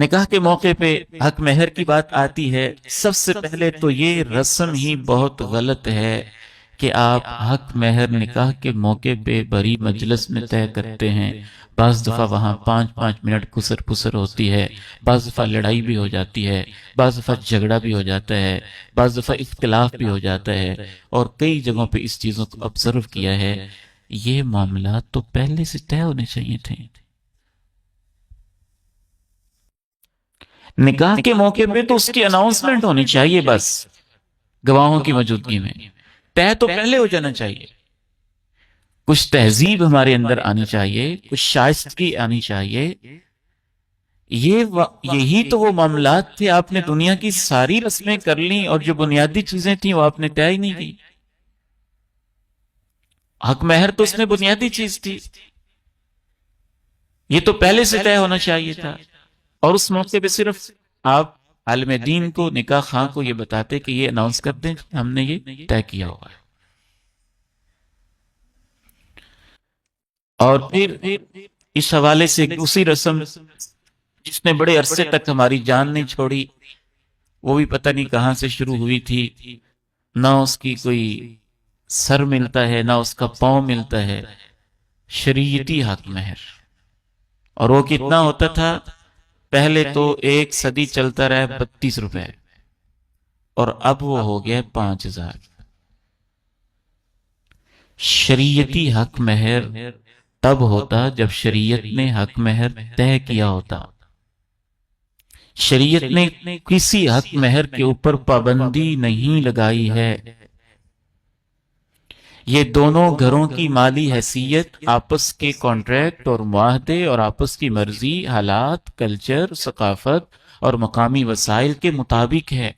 نکاح کے موقع پہ حق مہر کی بات آتی ہے، سب سے پہلے تو یہ رسم ہی بہت غلط ہے کہ آپ حق مہر نکاح کے موقع پہ بڑی مجلس میں طے کرتے ہیں۔ بعض دفعہ وہاں 5 5 منٹ کسر پسر ہوتی ہے، بعض دفعہ لڑائی بھی ہو جاتی ہے، بعض دفعہ جھگڑا بھی ہو جاتا ہے، بعض دفعہ اختلاف بھی ہو جاتا ہے، اور کئی جگہوں پہ اس چیزوں کو آبزرو کیا ہے۔ یہ معاملات تو پہلے سے طے ہونے چاہیے تھے۔ نکاح کے موقع پہ تو اس کی اناؤنسمنٹ ہونی چاہیے، بس گواہوں کی موجودگی میں طے تو پہلے ہو جانا چاہیے۔ کچھ تہذیب ہمارے اندر آنی چاہیے، کچھ شائستگی آنی چاہیے۔ یہی تو وہ معاملات تھے، آپ نے دنیا کی ساری رسمیں کر لیں اور جو بنیادی چیزیں تھیں وہ آپ نے طے ہی نہیں کی۔ حق مہر تو اس میں بنیادی چیز تھی، یہ تو پہلے سے طے ہونا چاہیے تھا۔ اور اس موقع پہ صرف آپ عالم دین کو، نکاح خواہ کو یہ بتاتے کہ یہ اناؤنس کر دیں کہ ہم نے یہ طے کیا ہوا ہے۔ اور پھر اس حوالے سے ایک دوسری رسم جس نے بڑے عرصے تک ہماری جان نہیں چھوڑی، وہ بھی پتہ نہیں کہاں سے شروع ہوئی تھی، نہ اس کی کوئی سر ملتا ہے نہ اس کا پاؤں ملتا ہے، شریعتی حق مہر۔ اور وہ کتنا ہوتا تھا؟ پہلے تو 1 صدی چلتا رہا 32 روپے، اور اب وہ ہو گیا 5000۔ شریعتی حق مہر تب ہوتا جب شریعت نے حق مہر طے کیا ہوتا۔ شریعت نے کسی حق مہر کے اوپر پابندی نہیں لگائی ہے۔ یہ دونوں گھروں کی مالی حیثیت، آپس کے کانٹریکٹ اور معاہدے اور آپس کی مرضی، حالات، کلچر، ثقافت اور مقامی وسائل کے مطابق ہے۔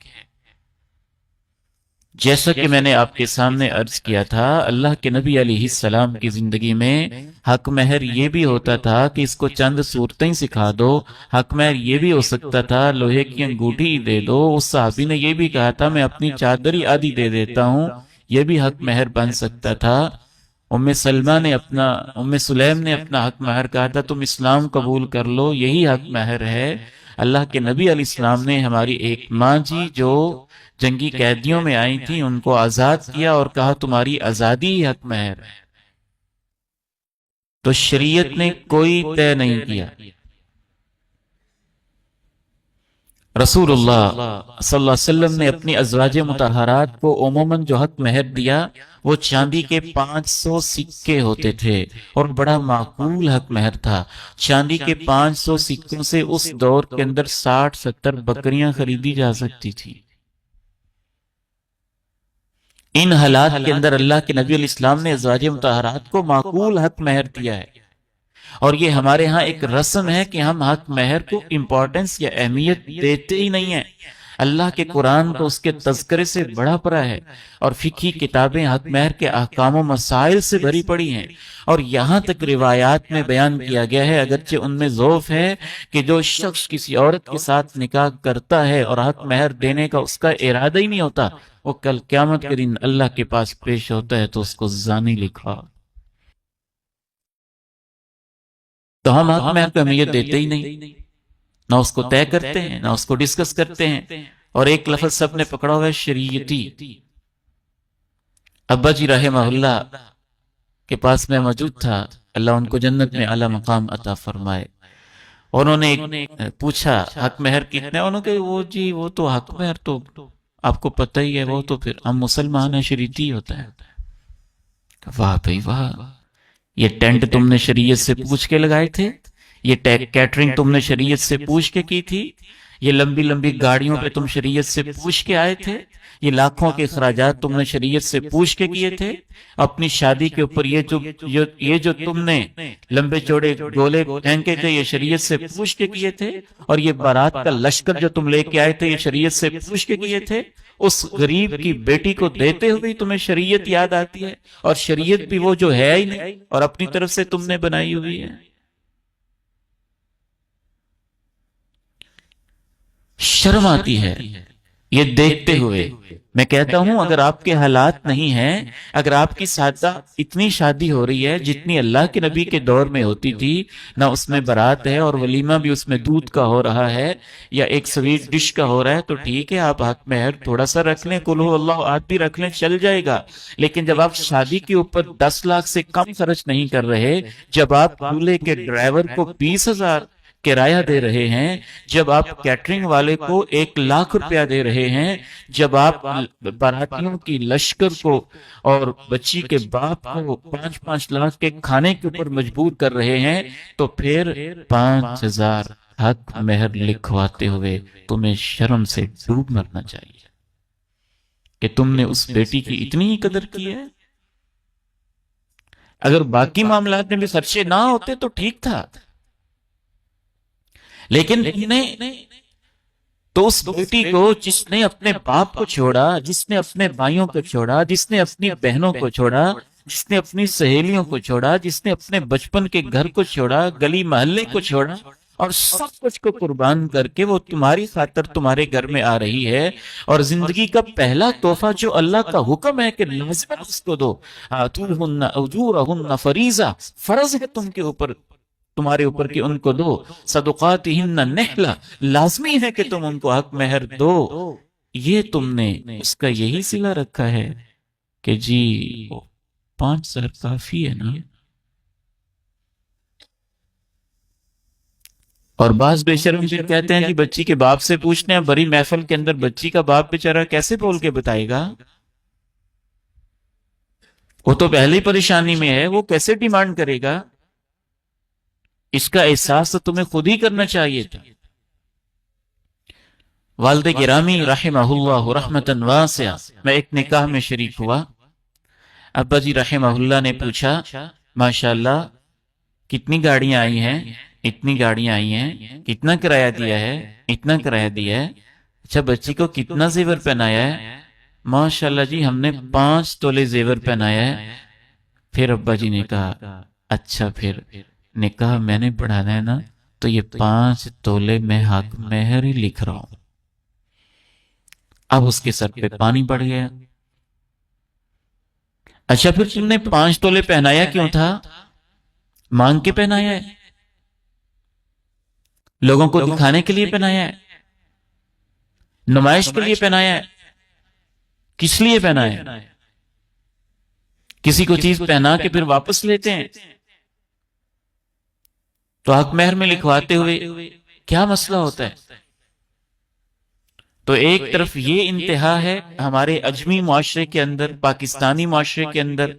جیسا کہ میں نے آپ کے سامنے عرض کیا تھا، اللہ کے نبی علیہ السلام کی زندگی میں حق مہر یہ بھی ہوتا تھا کہ اس کو چند صورتیں سکھا دو۔ حق مہر یہ بھی ہو سکتا تھا لوہے کی انگوٹھی دے دو۔ اس صحابی نے یہ بھی کہا تھا میں اپنی چادر ہی آدھی دے دیتا ہوں، یہ بھی حق مہر بن سکتا تھا۔ ام سلیم نے اپنا حق مہر کہا تھا تم اسلام قبول کر لو، یہی حق مہر ہے۔ اللہ کے نبی علیہ السلام نے ہماری ایک ماں جی جو جنگی قیدیوں میں آئی تھیں ان کو آزاد کیا اور کہا تمہاری آزادی ہی حق مہر ہے۔ تو شریعت نے کوئی طے نہیں کیا۔ رسول اللہ صلی اللہ علیہ وسلم نے اپنی ازواج مطہرات کو عموماً جو حق مہر دیا وہ چاندی کے 500 سکے ہوتے تھے، اور بڑا معقول حق مہر تھا۔ چاندی کے 500 سکوں سے اس دور کے اندر 60 70 بکریاں خریدی جا سکتی تھی۔ ان حالات کے اندر اللہ کے نبی علیہ السلام نے ازواج مطہرات کو معقول حق مہر دیا ہے۔ اور یہ ہمارے ہاں ایک رسم ہے کہ ہم حق مہر کو امپورٹنس یا اہمیت دیتے ہی نہیں ہیں۔ اللہ کے قرآن تو اس کے تذکرے سے بڑا پڑا ہے، اور فقہی کتابیں حق مہر کے احکام و مسائل سے بھری پڑی ہیں، اور یہاں تک روایات میں بیان کیا گیا ہے، اگرچہ ان میں ضعف ہے، کہ جو شخص کسی عورت کے ساتھ نکاح کرتا ہے اور حق مہر دینے کا اس کا ارادہ ہی نہیں ہوتا، وہ کل قیامت کے دن اللہ کے پاس پیش ہوتا ہے تو اس کو زانی لکھا۔ تو ہم حق مہر کو اہمیت دیتے ہی نہیں، نہ اس کو طے کرتے ہیں نہ اس کو ڈسکس کرتے ہیں۔ اور ایک لفظ سب نے پکڑا ہوا ہے، شریعتی۔ ابا جی رحمہ اللہ کے پاس میں موجود تھا، اللہ ان کو جنت میں اعلی مقام عطا فرمائے۔ انہوں نے پوچھا حق مہر کتنے؟ انہوں نے کہا وہ تو حق مہر تو آپ کو پتہ ہی ہے، وہ تو پھر ہم مسلمان ہیں، شریعتی ہوتا ہے۔ واہ بھائی واہ، یہ ٹینٹ تم نے شریعت سے پوچھ کے لگائے تھے، یہ کیٹرنگ تم نے شریعت سے پوچھ کے کی تھی، یہ لمبی لمبی گاڑیوں پہ تم شریعت سے پوچھ کے آئے تھے، یہ لاکھوں کے اخراجات تم نے شریعت سے پوچھ کے کیے تھے، اپنی شادی کے اوپر یہ جو تم نے لمبے چوڑے گولے پھینکے تھے یہ شریعت سے پوچھ کے کیے تھے، اور یہ بارات کا لشکر جو تم لے کے آئے تھے یہ شریعت سے پوچھ کے کیے تھے۔ اس غریب کی بیٹی کو دیتے ہوئے تمہیں شریعت یاد آتی ہے، اور شریعت بھی وہ جو ہے ہی نہیں اور اپنی طرف سے تم نے بنائی ہوئی ہے۔ شرم آتی ہے یہ دیکھتے ہوئے میں کہتا ہوں اگر آپ کے حالات نہیں ہیں، اگر آپ کی سادہ اتنی شادی ہو رہی ہے جتنی اللہ کے نبی کے دور میں ہوتی تھی، نہ اس میں بارات ہے اور ولیمہ بھی اس میں دودھ کا ہو رہا ہے یا ایک سویٹ ڈش کا ہو رہا ہے، تو ٹھیک ہے آپ حق مہر تھوڑا سا رکھ لیں، قل ہو اللہ احد بھی رکھ لیں، چل جائے گا۔ لیکن جب آپ شادی کے اوپر 10 لاکھ سے کم خرچ نہیں کر رہے، جب آپ دولہے کے ڈرائیور کو 20,000 کرایہ دے رہے ہیں، جب آپ کیٹرنگ والے کو 1 لاکھ روپیہ دے رہے ہیں، جب آپ باراتیوں کی لشکر کو اور بچی کے باپ کو 5-5 لاکھ کے کھانے کے اوپر مجبور کر رہے ہیں، تو پھر 5,000 حق مہر لکھواتے ہوئے تمہیں شرم سے ڈوب مرنا چاہیے کہ تم نے اس بیٹی کی اتنی ہی قدر کی ہے۔ اگر باقی معاملات میں بھی خرچے نہ ہوتے تو ٹھیک تھا، لیکن تم نے تو اس بیٹی کو جس نے اپنے باپ کو چھوڑا، جس نے اپنے بھائیوں کو چھوڑا، جس نے اپنی بہنوں کو چھوڑا، جس نے اپنی سہیلیوں کو چھوڑا، جس نے اپنے بچپن کے گھر کو چھوڑا، گلی محلے کو چھوڑا، اور سب کچھ کو قربان کر کے وہ تمہاری خاطر تمہارے گھر میں آ رہی ہے، اور زندگی کا پہلا تحفہ جو اللہ کا حکم ہے کہ لازماً اس کو دو، آتوہن اجورہن فریضہ، فرض ہے تم کے اوپر، تمہارے اوپر کہ ان کو دو، صدقاتہن نحلہ، لازمی ہے کہ تم ان کو حق مہر دو، یہ تم نے اس کا یہی صلہ رکھا ہے کہ جی 5,000 کافی ہے نا۔ اور بعض بے شرم پھر کہتے ہیں کہ بچی کے باپ سے پوچھنے ہیں، بڑی محفل کے اندر بچی کا باپ بیچارہ کیسے بول کے بتائے گا؟ وہ تو پہلی پریشانی میں ہے، وہ کیسے ڈیمانڈ کرے گا؟ اس کا احساس تو تمہیں خود ہی کرنا چاہیے تھا۔ والد گرامی رحمہ اللہ رحمتاً واسعہ، میں ایک نکاح میں شریک ہوا، ابا جی رحمہ اللہ نے پوچھا ماشاءاللہ کتنی گاڑیاں آئی ہیں؟ اتنی گاڑیاں آئی ہیں، کتنا کرایہ دیا ہے؟ اتنا کرایہ دیا ہے۔ اچھا بچی کو کتنا زیور پہنایا ہے؟ ماشاءاللہ جی ہم نے 5 تولے زیور پہنایا ہے۔ پھر ابا جی نے کہا اچھا پھر نکاح میں نے پڑھانا ہے نا، تو یہ 5 تولے میں حق مہر ہی لکھ رہا ہوں۔ اب اس کے سر پہ پانی پڑ گیا۔ اچھا پھر تم نے 5 تولے پہنایا کیوں تھا؟ مانگ کے پہنایا ہے؟ لوگوں کو دکھانے کے لیے پہنایا ہے؟ نمائش کے لیے پہنایا ہے؟ کس لیے پہنایا ہے؟ کسی کو چیز پہنا کے پھر واپس لیتے ہیں، تو حق مہر میں لکھواتے ہوئے کیا مسئلہ ہوتا ہے؟ تو ایک طرف یہ انتہا ہے ہمارے عجمی معاشرے کے اندر، پاکستانی معاشرے کے اندر،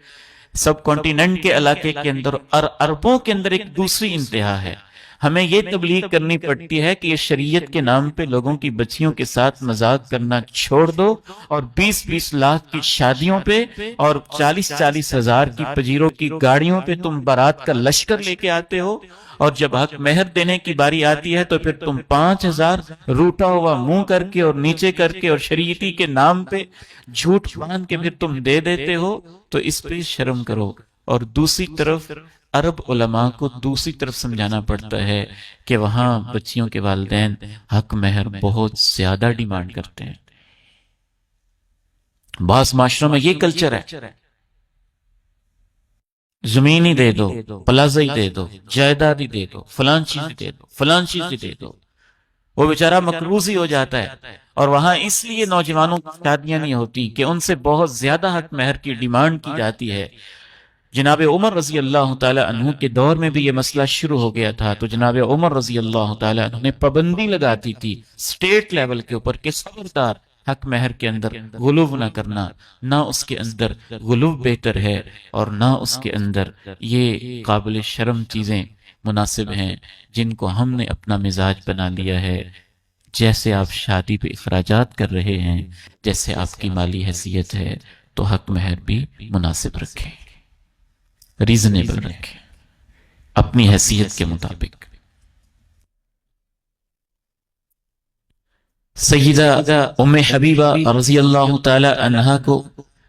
سب کانٹیننٹ کے علاقے کے اندر اور عربوں کے اندر ایک دوسری انتہا ہے۔ ہمیں یہ تبلیغ کرنی پڑتی ہے کہ یہ شریعت کے نام پہ لوگوں کی بچیوں کے ساتھ مذاق کرنا چھوڑ دو، اور 20-20 لاکھ کی شادیوں پہ اور 40-40 ہزار کی پجیروں کی گاڑیوں پہ تم بارات کا لشکر لے کے آتے ہو، اور جب حق مہر دینے کی باری آتی ہے تو پھر تم 5,000 روٹا ہوا منہ کر کے اور نیچے کر کے اور شریعتی کے نام پہ جھوٹ باندھ کے پھر تم دے دیتے ہو، تو اس پہ شرم کرو۔ اور دوسری طرف عرب علماء کو دوسری طرف سمجھانا پڑتا ہے کہ وہاں بچیوں کے والدین حق مہر بہت زیادہ ڈیمانڈ کرتے ہیں۔ بعض معاشروں میں یہ کلچر ہے، زمین ہی دے دو، پلازہ ہی دے دو، جائیداد ہی دے دو، فلان چیز دے دو، فلان چیز دے دو، وہ بیچارہ مقروض ہی ہو جاتا ہے۔ اور وہاں اس لیے نوجوانوں کی شادیاں نہیں ہوتی کہ ان سے بہت زیادہ حق مہر کی ڈیمانڈ کی جاتی ہے۔ جناب عمر رضی اللہ تعالی عنہ کے دور میں بھی یہ مسئلہ شروع ہو گیا تھا، تو جناب عمر رضی اللہ تعالی عنہ نے پابندی لگاتی تھی اسٹیٹ لیول کے اوپر کہ خبردار حق مہر کے اندر غلو نہ کرنا، نہ اس کے اندر غلو بہتر ہے اور نہ اس کے اندر یہ قابل شرم چیزیں مناسب ہیں جن کو ہم نے اپنا مزاج بنا لیا ہے۔ جیسے آپ شادی پہ اخراجات کر رہے ہیں، جیسے آپ کی مالی حیثیت ہے، تو حق مہر بھی مناسب رکھیں، ریزنیبل رکھیں، اپنی حیثیت کے مطابق۔ سیدہ ام حبیبہ رضی اللہ تعالی عنہا کو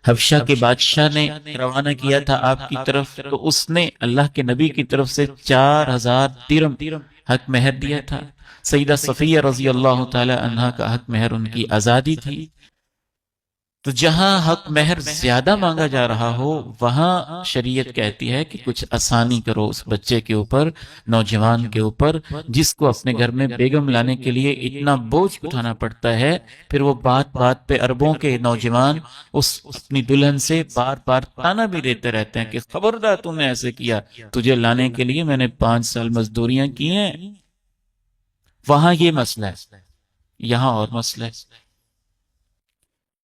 حبشہ کے بادشاہ نے روانہ کیا تھا آپ کی طرف، تو اس نے اللہ کے نبی کی طرف سے 4,000 درہم حق مہر دیا تھا۔ سیدہ صفیہ رضی اللہ تعالی عنہا کا حق مہر ان کی آزادی تھی۔ تو جہاں حق مہر زیادہ مانگا جا رہا ہو وہاں شریعت کہتی ہے کہ کچھ آسانی کرو اس بچے کے اوپر، نوجوان کے اوپر، جس کو اپنے گھر میں بیگم لانے کے لیے اتنا بوجھ اٹھانا پڑتا ہے، پھر وہ بات بات پہ اربوں کے نوجوان اس اپنی دلہن سے بار بار تانا بھی دیتے رہتے ہیں کہ خبردار تم نے ایسے کیا، تجھے لانے کے لیے میں نے 5 سال مزدوریاں کی ہیں۔ وہاں یہ مسئلہ ہے، یہاں اور مسئلہ ہے،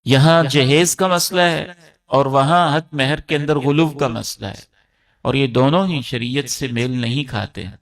یہاں جہیز کا مسئلہ ہے اور وہاں حق مہر کے اندر غلو کا مسئلہ ہے، اور یہ دونوں ہی شریعت سے میل نہیں کھاتے ہیں۔